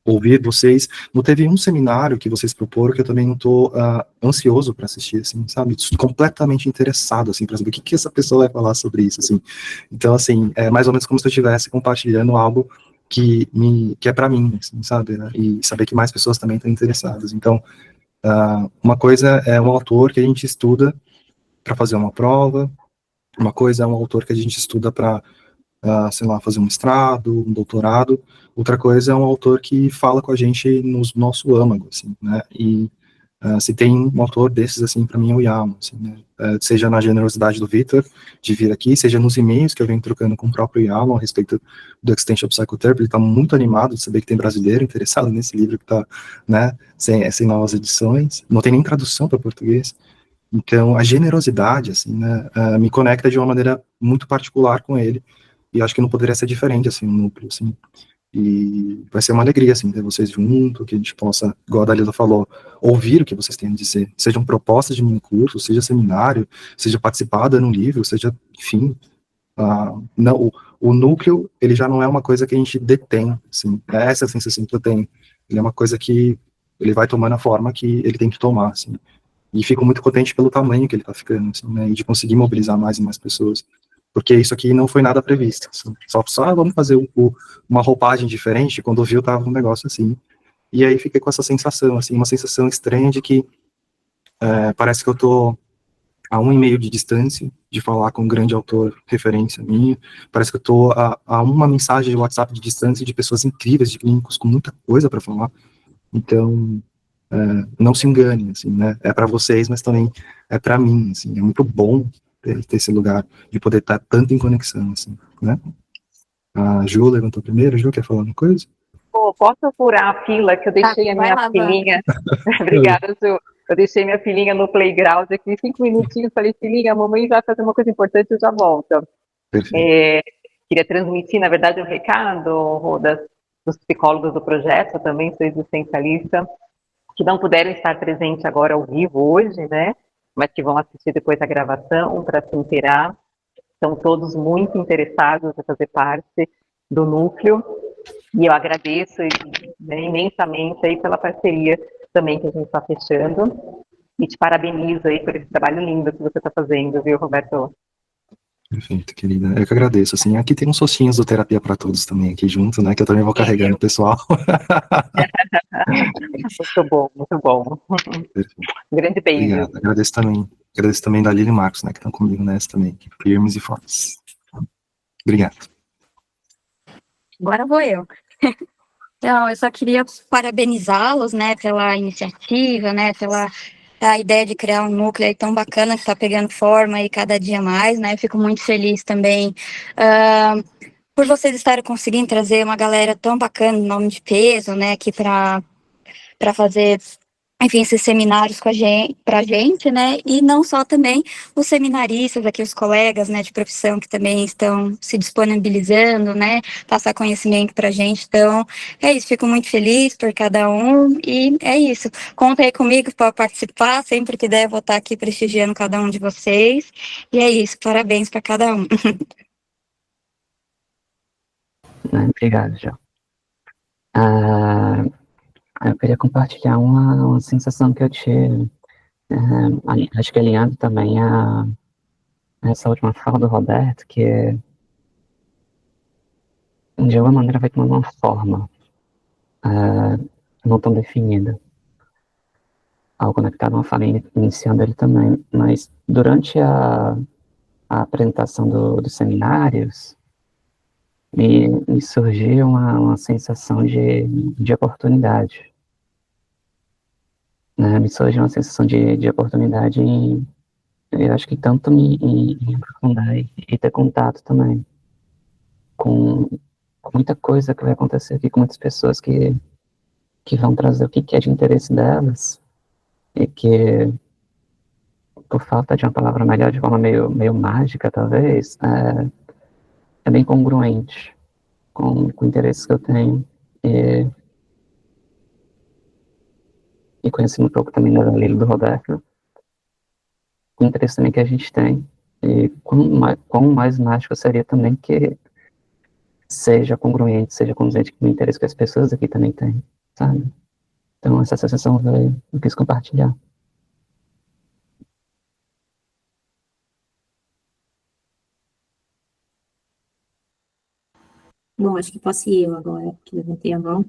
ouvir vocês, não teve um seminário que vocês proporam que eu também não estou ansioso para assistir, assim, sabe, completamente interessado, assim, para saber o que essa pessoa vai falar sobre isso, assim, então, assim, é mais ou menos como se eu estivesse compartilhando algo que é para mim, assim, sabe, né? E saber que mais pessoas também estão interessadas. Então, uma coisa é um autor que a gente estuda para fazer uma prova, uma coisa é um autor que a gente estuda para, sei lá, fazer um mestrado, um doutorado, outra coisa é um autor que fala com a gente no nosso âmago, assim, né? E se tem um autor desses, assim, para mim é o Yalom, assim, né? Seja na generosidade do Vitor de vir aqui, seja nos e-mails que eu venho trocando com o próprio Yalom a respeito do Extension Psychotherapy. Ele está muito animado de saber que tem brasileiro interessado nesse livro que está, né, sem novas edições, não tem nem tradução para português. Então, a generosidade, assim, né, me conecta de uma maneira muito particular com ele, e acho que não poderia ser diferente, assim, no núcleo, assim. E vai ser uma alegria, assim, ter vocês junto, que a gente possa, igual a Dalila falou, ouvir o que vocês têm a dizer, sejam propostas de mini-curso, seja seminário, seja participar dando um livro, seja, enfim, não, o núcleo, ele já não é uma coisa que a gente detém, assim, é essa a sensação que eu tenho, ele é uma coisa que ele vai tomando a forma que ele tem que tomar, assim, e fico muito contente pelo tamanho que ele tá ficando, assim, né, e de conseguir mobilizar mais e mais pessoas, porque isso aqui não foi nada previsto, assim, só vamos fazer uma roupagem diferente, quando viu tava um negócio assim, e aí fiquei com essa sensação, assim, uma sensação estranha de que parece que eu tô a 1,5 de distância de falar com um grande autor, referência minha, parece que eu tô a uma mensagem de WhatsApp de distância de pessoas incríveis, de clínicos com muita coisa para falar, então não se engane, assim, né, é para vocês, mas também é para mim, assim, é muito bom ter esse lugar, de poder estar tanto em conexão, assim, né. A Ju levantou primeiro. Ju, quer falar uma coisa? Posso furar a fila, que eu deixei a minha filhinha, obrigada, Ju, eu deixei minha filhinha no playground aqui, 5 minutinhos, falei, filhinha, a mamãe vai fazer uma coisa importante, eu já volto. Queria transmitir, na verdade, o recado, Rodas, dos psicólogos do projeto, eu também sou existencialista, que não puderam estar presentes agora ao vivo hoje, né, mas que vão assistir depois a gravação para se inteirar. São todos muito interessados em fazer parte do núcleo, e eu agradeço, né, imensamente aí pela parceria também que a gente está fechando. E te parabenizo aí por esse trabalho lindo que você está fazendo, viu, Roberto? Perfeito, querida. Eu que agradeço. Assim, aqui tem uns socinhos do Terapia para Todos também aqui junto, né? Que eu também vou carregando o pessoal. Muito bom, muito bom. Perfeito. Grande beijo. Obrigado. Agradeço também da Lili e Marcos, né? Que estão comigo nessa também. Firmes e fortes. Obrigado. Agora vou eu. Então, eu só queria parabenizá-los, né, pela iniciativa, né, pela a ideia de criar um núcleo aí tão bacana que está pegando forma aí cada dia mais, né. Eu fico muito feliz também por vocês estarem conseguindo trazer uma galera tão bacana, nome de peso, né, aqui para fazer, enfim, esses seminários com a gente, pra gente, né, e não só também os seminaristas aqui, os colegas, né, de profissão que também estão se disponibilizando, né, passar conhecimento pra gente, então, é isso, fico muito feliz por cada um, e é isso, conta aí comigo para participar, sempre que der eu vou estar aqui prestigiando cada um de vocês, e é isso, parabéns para cada um. Obrigado, João. Eu queria compartilhar uma sensação que eu tive, acho que alinhado também a essa última fala do Roberto, que de alguma maneira vai tomando uma forma não tão definida, ao conectar uma fala inicial dele também, mas durante a apresentação dos seminários, me surgiu uma sensação de oportunidade, né? Me surgiu uma sensação de oportunidade eu acho que tanto me aprofundar e ter contato também com muita coisa que vai acontecer aqui, com muitas pessoas que vão trazer o que é de interesse delas e que, por falta de uma palavra melhor, de forma meio mágica, talvez, é bem congruente com o interesse que eu tenho e conhecendo um pouco também da Lili e do Roberto, o interesse também que a gente tem e quão mais mágico seria também que seja congruente com o interesse que as pessoas aqui também têm, sabe? Então essa sensação eu quis compartilhar. Bom, acho que posso ir eu agora, que levantei a mão.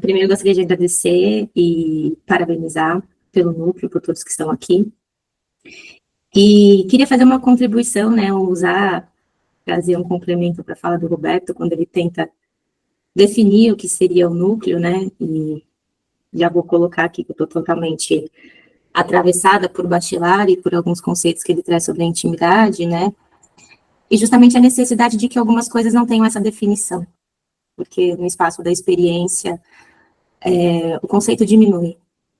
Primeiro, eu gostaria de agradecer e parabenizar pelo núcleo, por todos que estão aqui. E queria fazer uma contribuição, né, trazer um complemento para a fala do Roberto, quando ele tenta definir o que seria o núcleo, né, e já vou colocar aqui que eu estou totalmente atravessada por Bachelard e por alguns conceitos que ele traz sobre a intimidade, né, e justamente a necessidade de que algumas coisas não tenham essa definição, porque no espaço da experiência, o conceito diminui,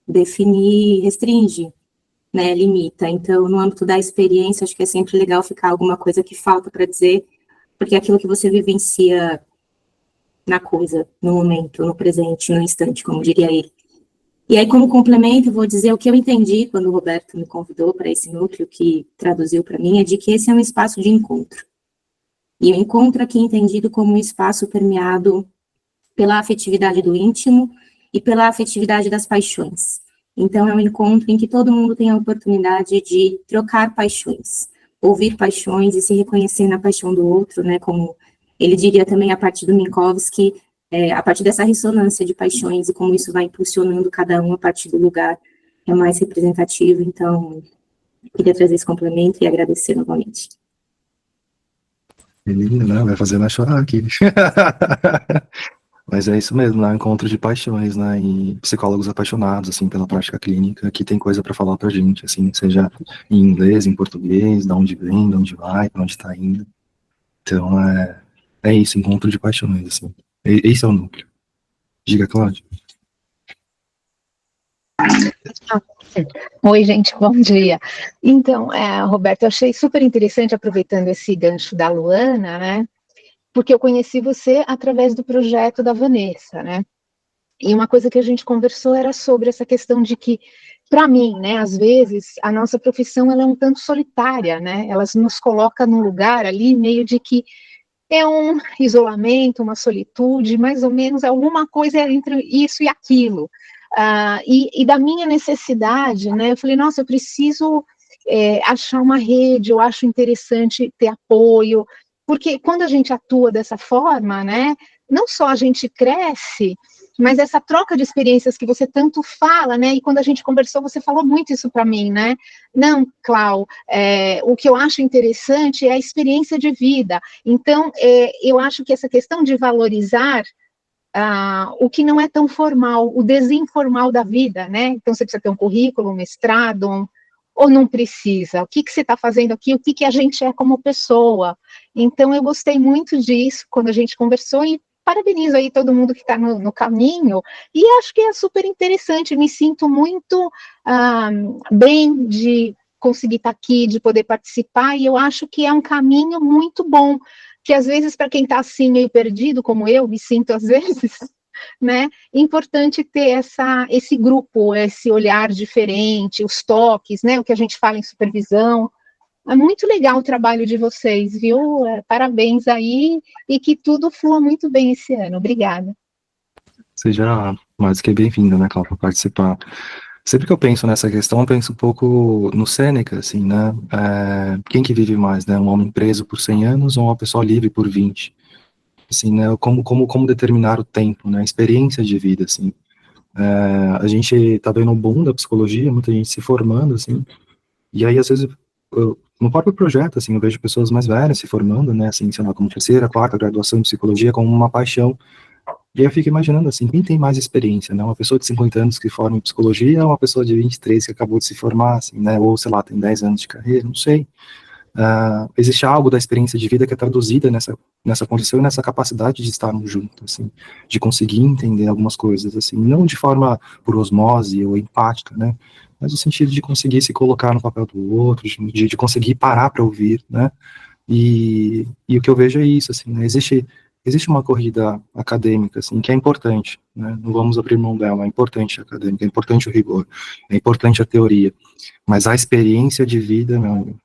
definir restringe, né, limita. Então, no âmbito da experiência, acho que é sempre legal ficar alguma coisa que falta para dizer, porque é aquilo que você vivencia na coisa, no momento, no presente, no instante, como diria ele. E aí, como complemento, eu vou dizer o que eu entendi quando o Roberto me convidou para esse núcleo, que traduziu para mim, é de que esse é um espaço de encontro. E o encontro aqui entendido como um espaço permeado pela afetividade do íntimo e pela afetividade das paixões. Então, é um encontro em que todo mundo tem a oportunidade de trocar paixões, ouvir paixões e se reconhecer na paixão do outro, né, como ele diria também a partir do Minkowski, a partir dessa ressonância de paixões e como isso vai impulsionando cada um a partir do lugar que é mais representativo. Então, queria trazer esse complemento e agradecer novamente. Menina, né? Vai fazer nós chorar aqui. Mas é isso mesmo, né? Encontro de paixões, né? E psicólogos apaixonados, assim, pela prática clínica, que tem coisa para falar pra gente, assim, seja em inglês, em português, de onde vem, de onde vai, de onde tá indo. Então, é isso, encontro de paixões, assim. Esse é o núcleo. Diga, Cláudia. Oi, gente, bom dia. Então, Roberto, eu achei super interessante, aproveitando esse gancho da Luana, né? Porque eu conheci você através do projeto da Vanessa, né? E uma coisa que a gente conversou era sobre essa questão de que, para mim, né, às vezes, a nossa profissão ela é um tanto solitária, né? Ela nos coloca num lugar ali meio de que é um isolamento, uma solitude, mais ou menos alguma coisa entre isso e aquilo. e da minha necessidade, né? Eu falei, nossa, eu preciso achar uma rede, eu acho interessante ter apoio, porque quando a gente atua dessa forma, né? Não só a gente cresce, mas essa troca de experiências que você tanto fala, né? E quando a gente conversou, você falou muito isso para mim, né? Não, Clau, o que eu acho interessante é a experiência de vida. Então, eu acho que essa questão de valorizar o que não é tão formal, o desinformal da vida, né? Então, você precisa ter um currículo, um mestrado, ou não precisa? O que você está fazendo aqui? O que a gente é como pessoa? Então, eu gostei muito disso quando a gente conversou e parabenizo aí todo mundo que está no caminho, e acho que é super interessante, me sinto muito bem de conseguir estar aqui, de poder participar, e eu acho que é um caminho muito bom, que às vezes para quem está assim meio perdido, como eu me sinto às vezes, né, é importante ter esse grupo, esse olhar diferente, os toques, né, o que a gente fala em supervisão. É muito legal o trabalho de vocês, viu? Parabéns aí e que tudo flua muito bem esse ano. Obrigada. Seja mais que bem-vinda, né, Cláudia, para participar. Sempre que eu penso nessa questão, eu penso um pouco no Sêneca, assim, né? Quem que vive mais, né? Um homem preso por 100 anos ou uma pessoa livre por 20? Assim, né? Como determinar o tempo, né? A experiência de vida, assim. A gente tá vendo um boom da psicologia, muita gente se formando, assim, e aí, às vezes, no próprio projeto, assim, eu vejo pessoas mais velhas se formando, né, assim, sei lá, como terceira, quarta graduação em psicologia, como uma paixão. E aí eu fico imaginando, assim, quem tem mais experiência, né, uma pessoa de 50 anos que forma em psicologia ou uma pessoa de 23 que acabou de se formar, assim, né, ou, sei lá, tem 10 anos de carreira, não sei. Existe algo da experiência de vida que é traduzida nessa condição e nessa capacidade de estarmos juntos, assim, de conseguir entender algumas coisas, assim, não de forma por osmose ou empática, né, mas no sentido de conseguir se colocar no papel do outro, de conseguir parar para ouvir, né, e o que eu vejo é isso, assim, né, existe uma corrida acadêmica, assim, que é importante, né, não vamos abrir mão dela, é importante a acadêmica, é importante o rigor, é importante a teoria, mas a experiência de vida, meu amigo,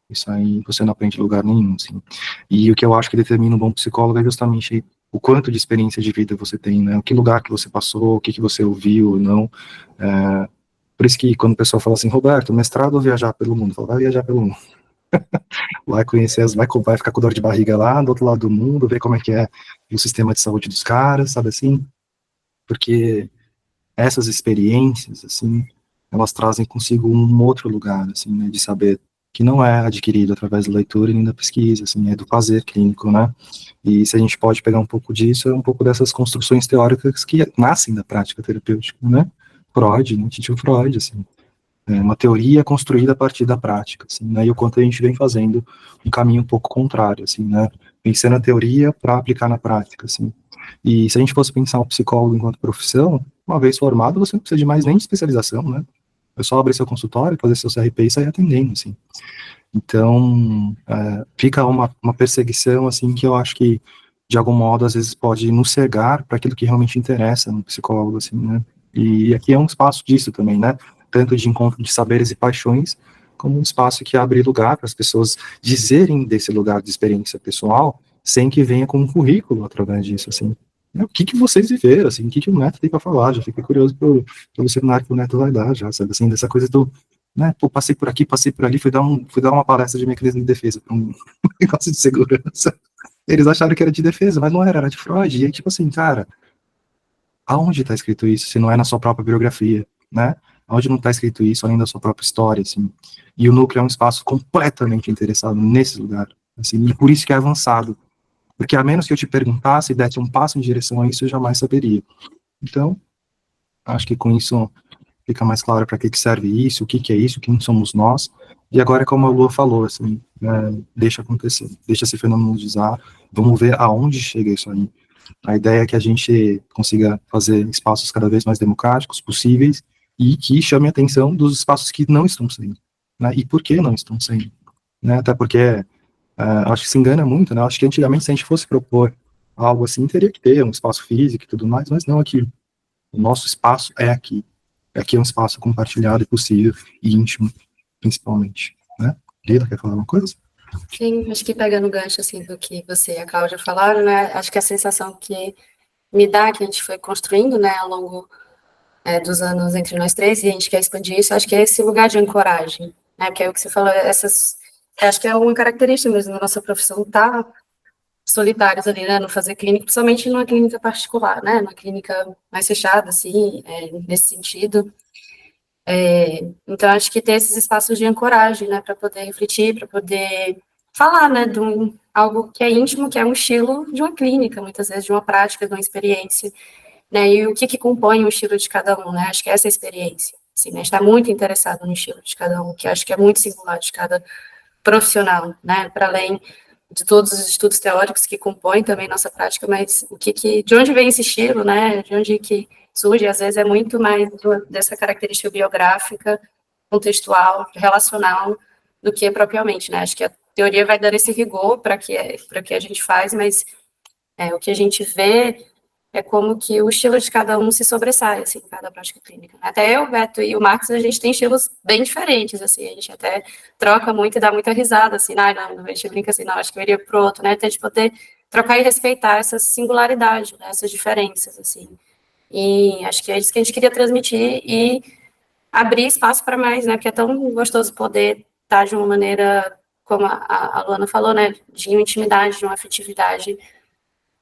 isso aí você não aprende em lugar nenhum, assim. E o que eu acho que determina um bom psicólogo é justamente o quanto de experiência de vida você tem, né? O que lugar que você passou, o que você ouviu ou não. Por isso que quando o pessoal fala assim, Roberto, mestrado ou viajar pelo mundo? Fala, vai viajar pelo mundo. Vai conhecer, vai ficar com dor de barriga lá do outro lado do mundo, ver como é que é o sistema de saúde dos caras, sabe assim? Porque essas experiências, assim, elas trazem consigo um outro lugar, assim, né, de saber que não é adquirido através da leitura e nem da pesquisa, assim, é do fazer clínico, né? E se a gente pode pegar um pouco disso, é um pouco dessas construções teóricas que nascem da prática terapêutica, né? Freud, né? Tio Freud, assim, é uma teoria construída a partir da prática, assim, né? E o quanto a gente vem fazendo um caminho um pouco contrário, assim, né? Pensando na teoria para aplicar na prática, assim. E se a gente fosse pensar o psicólogo enquanto profissão, uma vez formado, você não precisa de mais nem de especialização, né? É só abrir seu consultório, fazer seu CRP e sair atendendo, assim. Então, fica uma perseguição, assim, que eu acho que, de algum modo, às vezes pode nos cegar para aquilo que realmente interessa no psicólogo, assim, né? E aqui é um espaço disso também, né? Tanto de encontro de saberes e paixões, como um espaço que abre lugar para as pessoas dizerem desse lugar de experiência pessoal, sem que venha com um currículo através disso, assim. O que vocês viveram, assim, o que o Neto tem para falar? Já fiquei curioso pelo seminário que o Neto vai dar, já, sabe, assim, dessa coisa do, né, pô, passei por aqui, passei por ali, fui dar uma palestra de mecanismo de defesa para um negócio de segurança. Eles acharam que era de defesa, mas não era de Freud. E aí, tipo assim, cara, aonde está escrito isso, se não é na sua própria biografia, né? Aonde não está escrito isso, além da sua própria história, assim. E o núcleo é um espaço completamente interessado nesse lugar, assim, e por isso que é avançado. Porque a menos que eu te perguntasse e desse um passo em direção a isso, eu jamais saberia. Então, acho que com isso fica mais claro para que serve isso, o que é isso, quem somos nós. E agora, como a Lua falou, assim, deixa acontecer, deixa se fenomenalizar, vamos ver aonde chega isso aí. A ideia é que a gente consiga fazer espaços cada vez mais democráticos possíveis e que chame a atenção dos espaços que não estão sendo, né? E por que não estão sendo, né? Até porque acho que se engana muito, né? Acho que antigamente, se a gente fosse propor algo assim, teria que ter um espaço físico e tudo mais, mas não aqui. O nosso espaço é aqui. Aqui é um espaço compartilhado e possível e íntimo, principalmente, né? Lila, quer falar uma coisa? Sim, acho que pegando o gancho, assim, do que você e a Cláudia falaram, né, acho que a sensação que me dá, que a gente foi construindo, né, ao longo dos anos entre nós três, e a gente quer expandir isso, acho que é esse lugar de ancoragem, né, que é o que você falou, acho que é uma característica mesmo da nossa profissão, tá solitários ali, né, no fazer clínica, principalmente numa clínica particular, né, numa clínica mais fechada, assim, nesse sentido. Então, acho que ter esses espaços de ancoragem, né, para poder refletir, para poder falar, né, de algo que é íntimo, que é um estilo de uma clínica, muitas vezes, de uma prática, de uma experiência, né, e o que compõe o estilo de cada um, né, acho que é essa experiência, assim, né, está muito interessado no estilo de cada um, que acho que é muito singular de cada profissional, né, para além de todos os estudos teóricos que compõem também nossa prática, mas de onde vem esse estilo, né, de onde que surge, às vezes é muito mais dessa característica biográfica, contextual, relacional, do que propriamente, né, acho que a teoria vai dando esse rigor para que a gente faz, mas o que a gente vê é como que o estilo de cada um se sobressai, assim, em cada prática clínica. Até eu, o Beto e o Marcos, a gente tem estilos bem diferentes, assim, a gente até troca muito e dá muita risada, assim, não, a gente brinca assim, não, acho que eu iria pro outro, né, até de poder trocar e respeitar essa singularidade, né, essas diferenças, assim. E acho que é isso que a gente queria transmitir e abrir espaço para mais, né, porque é tão gostoso poder estar de uma maneira, como a Luana falou, né, de uma intimidade, de uma afetividade,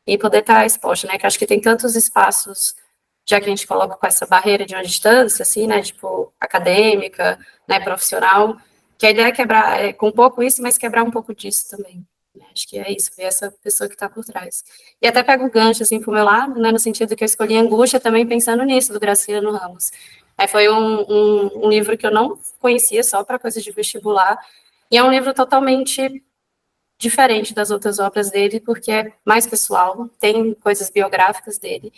e poder estar exposta, né, que acho que tem tantos espaços, já que a gente coloca com essa barreira de uma distância, assim, né, tipo, acadêmica, né, profissional, que a ideia é quebrar, com um pouco isso, mas quebrar um pouco disso também. Acho que é isso, ver essa pessoa que está por trás. E até pego o gancho, assim, pro meu lado, né, no sentido que eu escolhi Angústia também pensando nisso, do Graciliano Ramos. Foi um livro que eu não conhecia, só para coisa de vestibular, e é um livro totalmente diferente das outras obras dele, porque é mais pessoal, tem coisas biográficas dele,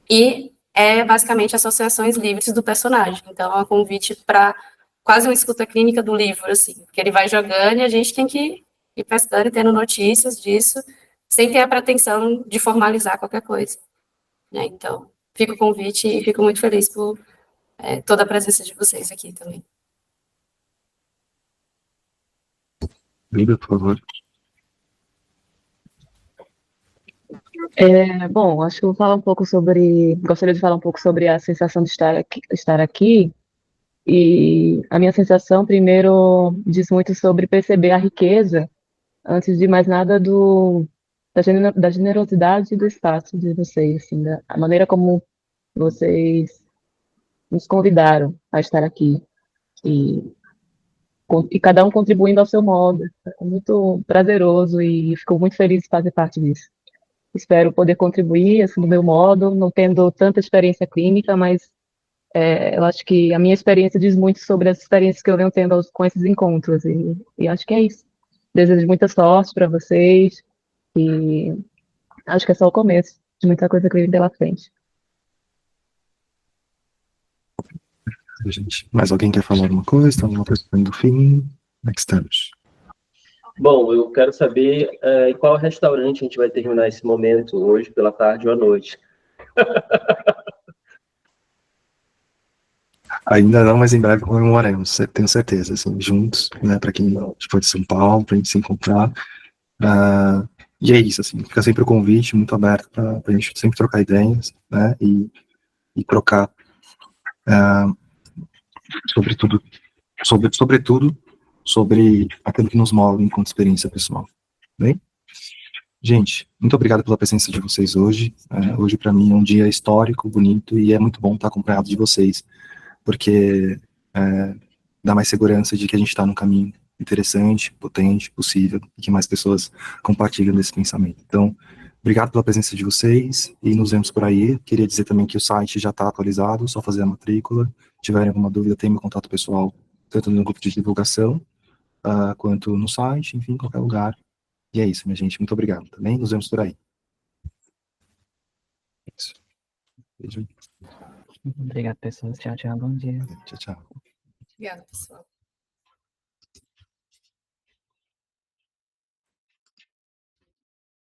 e é basicamente associações livres do personagem. Então, é um convite para quase uma escuta clínica do livro, assim, porque ele vai jogando e a gente tem que ir pescando e tendo notícias disso, sem ter a pretensão de formalizar qualquer coisa. Né? Então, fica o convite e fico muito feliz por toda a presença de vocês aqui também. Lívia, por favor. Bom, acho que eu vou falar um pouco gostaria de falar um pouco sobre a sensação de estar aqui, e a minha sensação, primeiro, diz muito sobre perceber a riqueza, antes de mais nada, da generosidade do espaço de vocês, assim, a maneira como vocês nos convidaram a estar aqui, e cada um contribuindo ao seu modo. É muito prazeroso e fico muito feliz de fazer parte disso. Espero poder contribuir, assim, do meu modo, não tendo tanta experiência clínica, mas eu acho que a minha experiência diz muito sobre as experiências que eu venho tendo com esses encontros, e acho que é isso. Desejo muita sorte para vocês, e acho que é só o começo de muita coisa que vem pela frente. Gente, mais alguém quer falar alguma coisa? Alguma coisa do fim? Como é que estamos? Bom, eu quero saber em qual restaurante a gente vai terminar esse momento, hoje, pela tarde ou à noite. Ainda não, mas em breve comemoraremos, tenho certeza, assim, juntos, né, para quem for de São Paulo, para a gente se encontrar. E é isso, assim, fica sempre o convite, muito aberto para a gente sempre trocar ideias, né, e trocar sobretudo sobre aquilo que nos move enquanto experiência pessoal. Bem? Gente, muito obrigado pela presença de vocês hoje. Hoje, para mim, é um dia histórico, bonito, e é muito bom estar acompanhado de vocês, porque dá mais segurança de que a gente está num caminho interessante, potente, possível, e que mais pessoas compartilham desse pensamento. Então, obrigado pela presença de vocês, e nos vemos por aí. Queria dizer também que o site já está atualizado, só fazer a matrícula. Se tiverem alguma dúvida, tem meu contato pessoal, tanto no grupo de divulgação, quanto no site, enfim, em qualquer lugar. E é isso, minha gente. Muito obrigado também. Nos vemos por aí. Isso. Beijo. Obrigado, pessoas. Tchau, tchau. Bom dia. Tchau, tchau. Obrigada, pessoal.